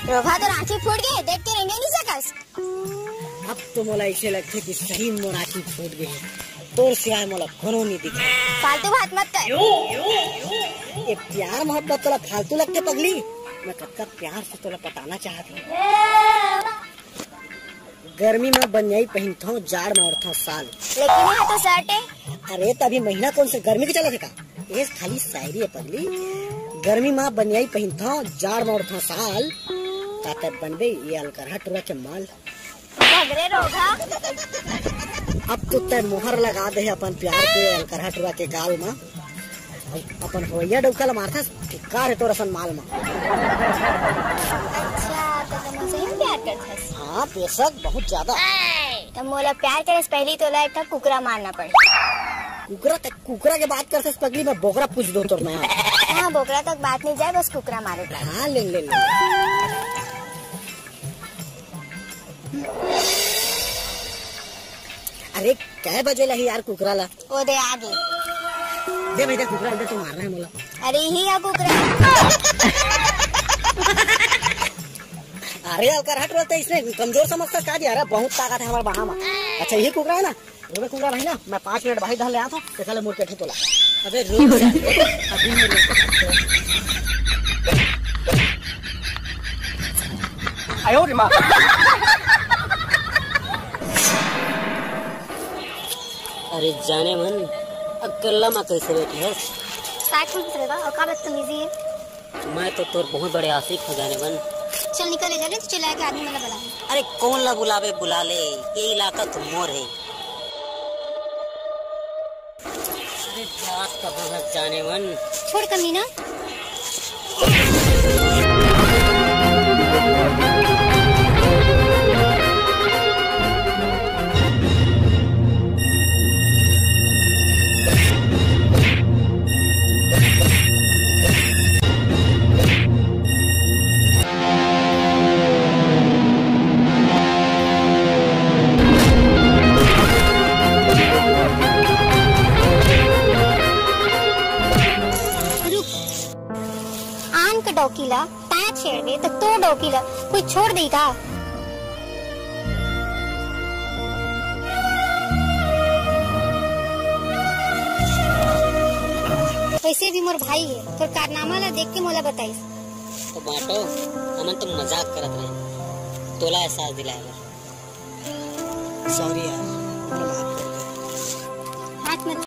रोभा तो आँखें फूट गए, देख के रहेंगे नहीं सकस। अब तो मोला ऐसे लगते कि सही मोर आँखें फूट गए, तोर सिवाय मोला कोनो नहीं दिखा। फालतू बात मत कर। ये प्यार मोहब्बत तोला फालतू लगते पगली। मैं कत्का प्यार से तोला पटाना चाहती। गर्मी में बनियाई पहनता हूँ, जाड़ में ओढ़ता हूँ साल। लेकिन यहाँ तो शर्ट है। अरे तभी महीना कौन से गर्मी के चला था? ये खाली शायरी है पगली। गर्मी में बनियाई पहनता हूँ, जाड़ में ओढ़ता हूँ साल। ताकत बनबे ये अलकरहा टुरा के माल। भगरे रोभा। अब तो तय मोहर लगा दे अपन प्यार के अलकरहा टुरा के गाल में। अपन होइया डौका मारता कार है तो रसन माल में। अच्छा तो तुम मुझसे ही प्यार करथस? हाँ बेशक, बहुत ज्यादा। तो मोला प्यार करे से पहले तो एक कुकरा मारना पड़े। कुकरा के बात करते पगली, मैं बोकरा पूछ दो तो मैं। हाँ बोकरा तक बात नहीं जाए, बस कुकरा मारे। हाँ ले। अरे क्या बजे लही यार कुकरा ला? ओ दे आगे दे भैया कुकरा इधर तो मार रहा है मोला। अरे ही है कुकरा। अरे अलकरहा टुरा तो इसने कमजोर समझता का दिया? अरे बहुत ताकत है हमारे बहा में। अच्छा यही कुकरा है ना? रोबे कुकरा भाई ना, मैं 5 मिनट भाई धर ले आता हूँ, चले मुड़ के ठेतोला। अबे रुक जा अभी आयो रे माँ। अरे जाने मन अकेला में कैसे बैठी है? और का बदतमीजी है। मैं तो तोर बहुत बड़े आशिक हो जाने मन। चल निकले जल्दी, तो चिल्ला के आदमी मला बुला। अरे कौन ला बुलावे, बुला ले, ये इलाका तो मोर है। अरे जात कहाँ जाने मन। छोड़ कमीना। डोकीला ताया छेड़ दे तो डोकीला कोई छोड़ देगा? वैसे भी मोर भाई है, तो कारनामा ला देख के मोला बताइस। तो बाटो हमन तो मजाक करत रहे, तोला एहसास दिलाएगा। सॉरी यार, हाथ मत